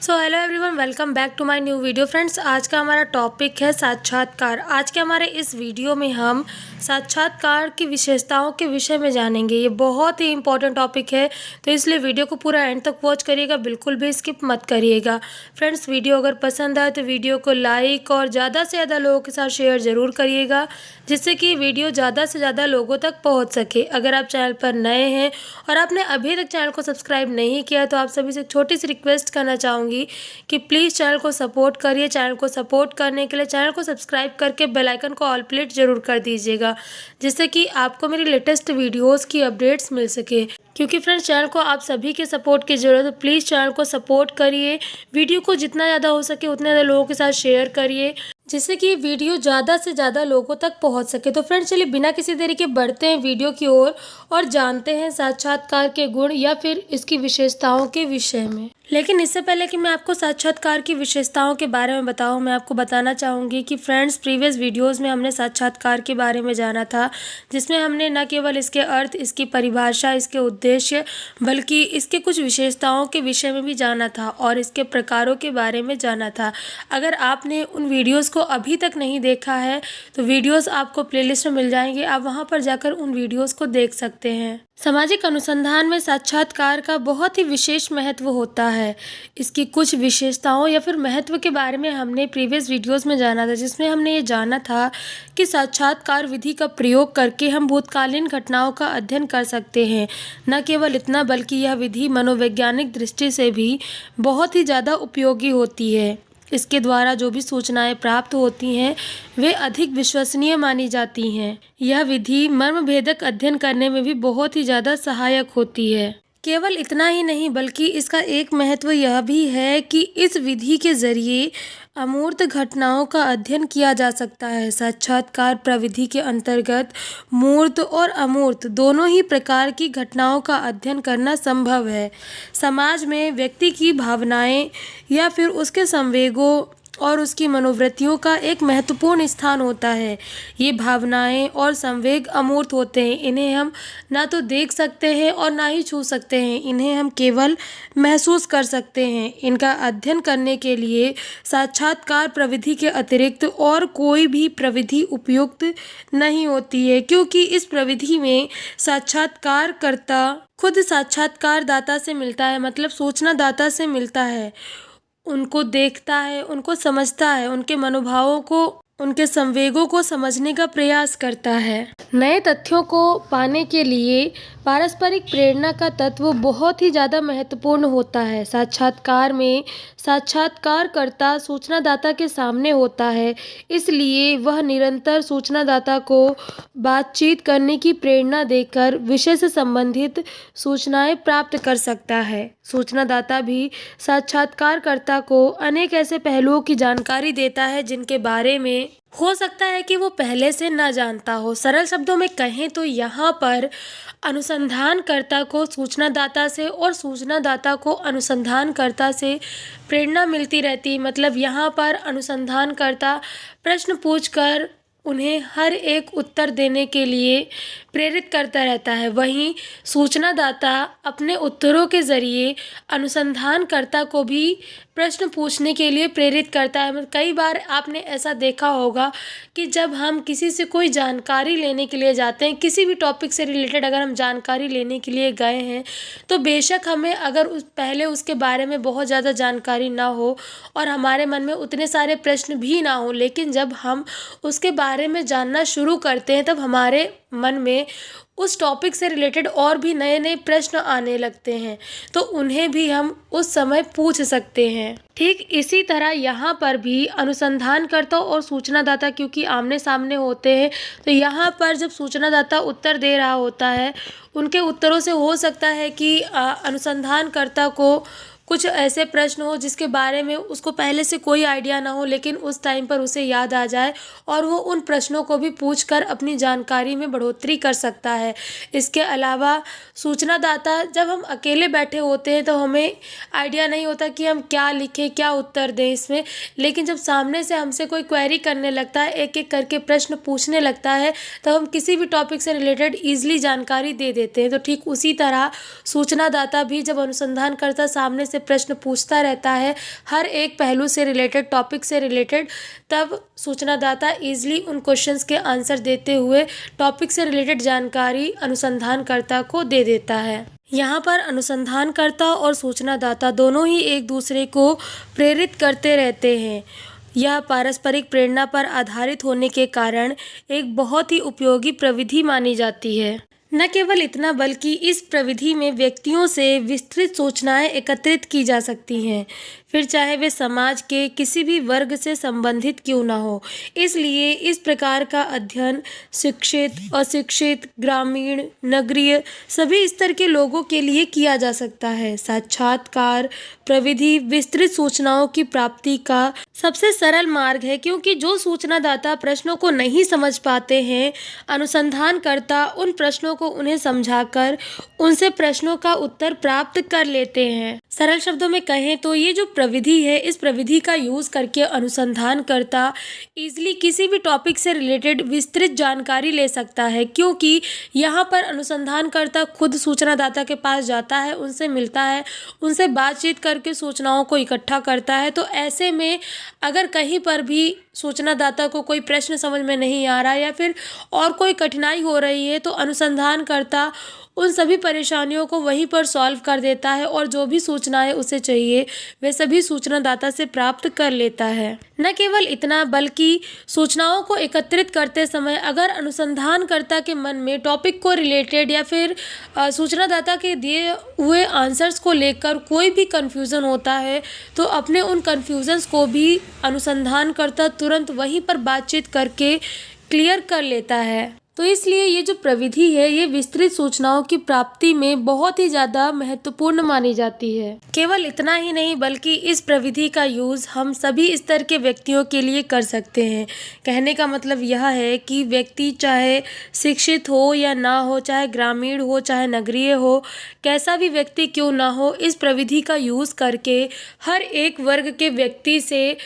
So hello everyone, welcome back to my new video. Friends, आज का हमारा topic है साक्षात्कार। आज के हमारे इस वीडियो में हम साक्षात्कार की विशेषताओं के विषय में जानेंगे। ये बहुत ही इंपॉर्टेंट टॉपिक है, तो इसलिए वीडियो को पूरा एंड तक वॉच करिएगा, बिल्कुल भी स्किप मत करिएगा। फ्रेंड्स, वीडियो अगर पसंद आए तो वीडियो को लाइक और ज़्यादा से ज़्यादा लोगों के साथ शेयर ज़रूर करिएगा, जिससे कि वीडियो ज़्यादा से ज़्यादा लोगों तक पहुँच सके। अगर आप चैनल पर नए हैं और आपने अभी तक चैनल को सब्सक्राइब नहीं किया तो आप सभी से एक छोटी सी रिक्वेस्ट करना चाहूँगी कि प्लीज़ चैनल को सपोर्ट करिए। चैनल को सपोर्ट करने के लिए चैनल को सब्सक्राइब करके बेल आइकन को ऑल प्लेट जरूर कर दीजिएगा, जिससे कि आपको मेरी लेटेस्ट वीडियोस की अपडेट्स मिल सके। क्योंकि फ्रेंड्स, चैनल को आप सभी के सपोर्ट की ज़रूरत है। प्लीज़ चैनल को सपोर्ट करिए, वीडियो को जितना ज़्यादा हो सके उतने ज़्यादा लोगों के साथ शेयर करिए, जिससे कि वीडियो ज़्यादा से ज़्यादा लोगों तक पहुंच सके। तो फ्रेंड्स, चलिए बिना किसी देरी के बढ़ते हैं वीडियो की ओर और जानते हैं साक्षात्कार के गुण या फिर इसकी विशेषताओं के विषय में। लेकिन इससे पहले कि मैं आपको साक्षात्कार की विशेषताओं के बारे में बताऊं, मैं आपको बताना चाहूँगी कि फ्रेंड्स, प्रीवियस वीडियोस में हमने साक्षात्कार के बारे में जाना था, जिसमें हमने न केवल इसके अर्थ, इसकी परिभाषा, इसके उद्देश्य, बल्कि इसके कुछ विशेषताओं के विषय में भी जाना था और इसके प्रकारों के बारे में जाना था। अगर आपने उन वीडियोज़ को अभी तक नहीं देखा है तो वीडियोज़ आपको प्लेलिस्ट में मिल जाएंगे, आप वहाँ पर जाकर उन वीडियोज़ को देख सकते हैं। सामाजिक अनुसंधान में साक्षात्कार का बहुत ही विशेष महत्व होता है। इसकी कुछ विशेषताओं या फिर महत्व के बारे में हमने प्रीवियस वीडियोस में जाना था, जिसमें हमने ये जाना था कि साक्षात्कार विधि का प्रयोग करके हम भूतकालीन घटनाओं का अध्ययन कर सकते हैं। न केवल इतना, बल्कि यह विधि मनोवैज्ञानिक दृष्टि से भी बहुत ही ज़्यादा उपयोगी होती है। इसके द्वारा जो भी सूचनाएं प्राप्त होती हैं वे अधिक विश्वसनीय मानी जाती हैं। यह विधि मर्मभेदक अध्ययन करने में भी बहुत ही ज़्यादा सहायक होती है। केवल इतना ही नहीं, बल्कि इसका एक महत्व यह भी है कि इस विधि के जरिए अमूर्त घटनाओं का अध्ययन किया जा सकता है। साक्षात्कार प्रविधि के अंतर्गत मूर्त और अमूर्त दोनों ही प्रकार की घटनाओं का अध्ययन करना संभव है। समाज में व्यक्ति की भावनाएं या फिर उसके संवेगों और उसकी मनोवृत्तियों का एक महत्वपूर्ण स्थान होता है। ये भावनाएं और संवेग अमूर्त होते हैं। इन्हें हम ना तो देख सकते हैं और ना ही छू सकते हैं। इन्हें हम केवल महसूस कर सकते हैं। इनका अध्ययन करने के लिए साक्षात्कार प्रविधि के अतिरिक्त और कोई भी प्रविधि उपयुक्त नहीं होती है, क्योंकि इस प्रविधि में साक्षात्कारकर्ता खुद साक्षात्कारदाता से मिलता है, मतलब सूचनादाता से मिलता है, उनको देखता है, उनको समझता है, उनके मनोभावों को, उनके संवेगों को समझने का प्रयास करता है। नए तथ्यों को पाने के लिए पारस्परिक प्रेरणा का तत्व बहुत ही ज़्यादा महत्वपूर्ण होता है। साक्षात्कार में साक्षात्कारकर्ता सूचनादाता के सामने होता है, इसलिए वह निरंतर सूचनादाता को बातचीत करने की प्रेरणा देकर विषय से संबंधित सूचनाएं प्राप्त कर सकता है। सूचनादाता भी साक्षात्कारकर्ता को अनेक ऐसे पहलुओं की जानकारी देता है जिनके बारे में हो सकता है कि वो पहले से न जानता हो। सरल शब्दों में कहें तो यहाँ पर अनुसंधानकर्ता को सूचनादाता से और सूचनादाता को अनुसंधानकर्ता से प्रेरणा मिलती रहती है। मतलब यहाँ पर अनुसंधानकर्ता प्रश्न पूछकर उन्हें हर एक उत्तर देने के लिए प्रेरित करता रहता है, वहीं सूचनादाता अपने उत्तरों के ज़रिए अनुसंधानकर्ता को भी प्रश्न पूछने के लिए प्रेरित करता है। कई बार आपने ऐसा देखा होगा कि जब हम किसी से कोई जानकारी लेने के लिए जाते हैं, किसी भी टॉपिक से रिलेटेड अगर हम जानकारी लेने के लिए गए हैं, तो बेशक हमें अगर पहले उसके बारे में बहुत ज़्यादा जानकारी ना हो और हमारे मन में उतने सारे प्रश्न भी ना हो, लेकिन जब हम उसके बारे में जानना शुरू करते हैं तब हमारे मन में उस टॉपिक से रिलेटेड और भी नए नए प्रश्न आने लगते हैं, तो उन्हें भी हम उस समय पूछ सकते हैं। ठीक इसी तरह यहाँ पर भी अनुसंधानकर्ता और सूचनादाता क्योंकि आमने सामने होते हैं, तो यहाँ पर जब सूचनादाता उत्तर दे रहा होता है, उनके उत्तरों से हो सकता है कि अनुसंधानकर्ता को कुछ ऐसे प्रश्न हो जिसके बारे में उसको पहले से कोई आइडिया ना हो, लेकिन उस टाइम पर उसे याद आ जाए और वो उन प्रश्नों को भी पूछकर अपनी जानकारी में बढ़ोतरी कर सकता है। इसके अलावा सूचनादाता, जब हम अकेले बैठे होते हैं तो हमें आइडिया नहीं होता कि हम क्या लिखें, क्या उत्तर दें इसमें, लेकिन जब सामने से हमसे कोई क्वेरी करने लगता है, एक एक करके प्रश्न पूछने लगता है, तो हम किसी भी टॉपिक से रिलेटेड ईजिली जानकारी दे देते हैं। तो ठीक उसी तरह सूचनादाता भी जब अनुसंधानकर्ता सामने से प्रश्न पूछता रहता है, हर एक पहलू से रिलेटेड, टॉपिक से रिलेटेड, तब सूचनादाता ईजिली उन क्वेश्चंस के आंसर देते हुए टॉपिक से रिलेटेड जानकारी अनुसंधानकर्ता को दे देता है। यहाँ पर अनुसंधानकर्ता और सूचनादाता दोनों ही एक दूसरे को प्रेरित करते रहते हैं। यह पारस्परिक प्रेरणा पर आधारित होने के कारण एक बहुत ही उपयोगी प्रविधि मानी जाती है। न केवल इतना बल्कि इस प्रविधि में व्यक्तियों से विस्तृत सूचनाएं एकत्रित की जा सकती हैं, फिर चाहे वे समाज के किसी भी वर्ग से संबंधित क्यों न हो। इसलिए इस प्रकार का अध्ययन शिक्षित, अशिक्षित, ग्रामीण, नगरीय सभी स्तर के लोगों के लिए किया जा सकता है। साक्षात्कार प्रविधि विस्तृत सूचनाओं की प्राप्ति का सबसे सरल मार्ग है, क्योंकि जो सूचनादाता प्रश्नों को नहीं समझ पाते हैं, अनुसंधानकर्ता उन प्रश्नों को उन्हें समझाकर उनसे प्रश्नों का उत्तर प्राप्त कर लेते हैं। सरल शब्दों में कहें तो ये जो प्रविधि है, इस प्रविधि का यूज करके अनुसंधानकर्ता इजीली किसी भी टॉपिक से रिलेटेड विस्तृत जानकारी ले सकता है, क्योंकि यहाँ पर अनुसंधानकर्ता खुद सूचनादाता के पास जाता है, उनसे मिलता है, उनसे बातचीत करके सूचनाओं को इकट्ठा करता है। तो ऐसे में अगर कहीं पर भी सूचनादाता को कोई प्रश्न समझ में नहीं आ रहा या फिर और कोई कठिनाई हो रही है, तो अनुसंधानकर्ता उन सभी परेशानियों को वहीं पर सॉल्व कर देता है और जो भी सूचनाएं उसे चाहिए वे सभी सूचनादाता से प्राप्त कर लेता है। न केवल इतना बल्कि सूचनाओं को एकत्रित करते समय अगर अनुसंधानकर्ता के मन में टॉपिक को रिलेटेड या फिर सूचनादाता के दिए हुए आंसर्स को लेकर कोई भी कन्फ्यूज़न होता है, तो अपने उन कन्फ्यूजन्स को भी अनुसंधानकर्ता तुरंत वहीं पर बातचीत करके क्लियर कर लेता है। तो इसलिए ये जो प्रविधि है, ये विस्तृत सूचनाओं की प्राप्ति में बहुत ही ज़्यादा महत्वपूर्ण मानी जाती है। केवल इतना ही नहीं बल्कि इस प्रविधि का यूज़ हम सभी स्तर के व्यक्तियों के लिए कर सकते हैं। कहने का मतलब यह है कि व्यक्ति चाहे शिक्षित हो या ना हो, चाहे ग्रामीण हो चाहे नगरीय हो, कैसा भी व्यक्ति क्यों ना हो, इस प्रविधि का यूज़ करके हर एक वर्ग के व्यक्ति से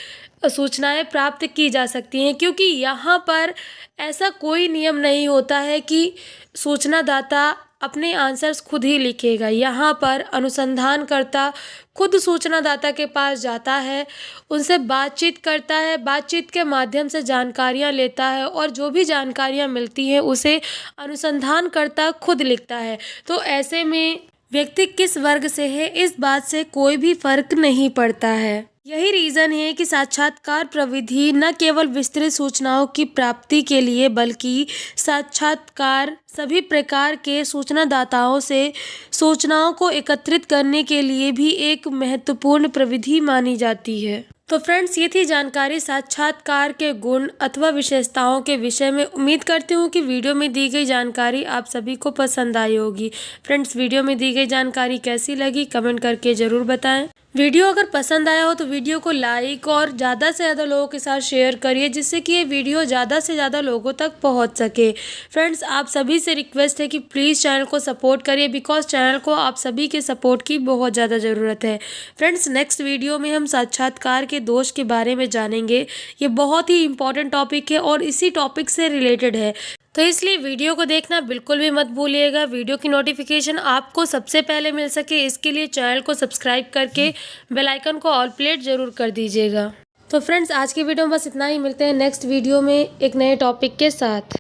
सूचनाएं प्राप्त की जा सकती हैं, क्योंकि यहाँ पर ऐसा कोई नियम नहीं होता है कि सूचनादाता अपने आंसर्स खुद ही लिखेगा। यहाँ पर अनुसंधानकर्ता खुद सूचनादाता के पास जाता है, उनसे बातचीत करता है, बातचीत के माध्यम से जानकारियाँ लेता है और जो भी जानकारियाँ मिलती हैं उसे अनुसंधानकर्ता खुद लिखता है। तो ऐसे में व्यक्ति किस वर्ग से है, इस बात से कोई भी फर्क नहीं पड़ता है। यही रीज़न है कि साक्षात्कार प्रविधि न केवल विस्तृत सूचनाओं की प्राप्ति के लिए बल्कि साक्षात्कार सभी प्रकार के सूचनादाताओं से सूचनाओं को एकत्रित करने के लिए भी एक महत्वपूर्ण प्रविधि मानी जाती है। तो फ्रेंड्स, ये थी जानकारी साक्षात्कार के गुण अथवा विशेषताओं के विषय में। उम्मीद करती हूँ कि वीडियो में दी गई जानकारी आप सभी को पसंद आई होगी। फ्रेंड्स, वीडियो में दी गई जानकारी कैसी लगी कमेंट करके ज़रूर बताएं। वीडियो अगर पसंद आया हो तो वीडियो को लाइक और ज़्यादा से ज़्यादा लोगों के साथ शेयर करिए, जिससे कि ये वीडियो ज़्यादा से ज़्यादा लोगों तक पहुंच सके। फ्रेंड्स, आप सभी से रिक्वेस्ट है कि प्लीज़ चैनल को सपोर्ट करिए, बिकॉज चैनल को आप सभी के सपोर्ट की बहुत ज़्यादा ज़रूरत है। फ्रेंड्स, नेक्स्ट वीडियो में हम साक्षात्कार के दोष के बारे में जानेंगे। ये बहुत ही इंपॉर्टेंट टॉपिक है और इसी टॉपिक से रिलेटेड है, तो इसलिए वीडियो को देखना बिल्कुल भी मत भूलिएगा। वीडियो की नोटिफिकेशन आपको सबसे पहले मिल सके, इसके लिए चैनल को सब्सक्राइब करके बेल आइकन को ऑल प्लेट जरूर कर दीजिएगा। तो फ्रेंड्स, आज की वीडियो में बस इतना ही। मिलते हैं नेक्स्ट वीडियो में एक नए टॉपिक के साथ।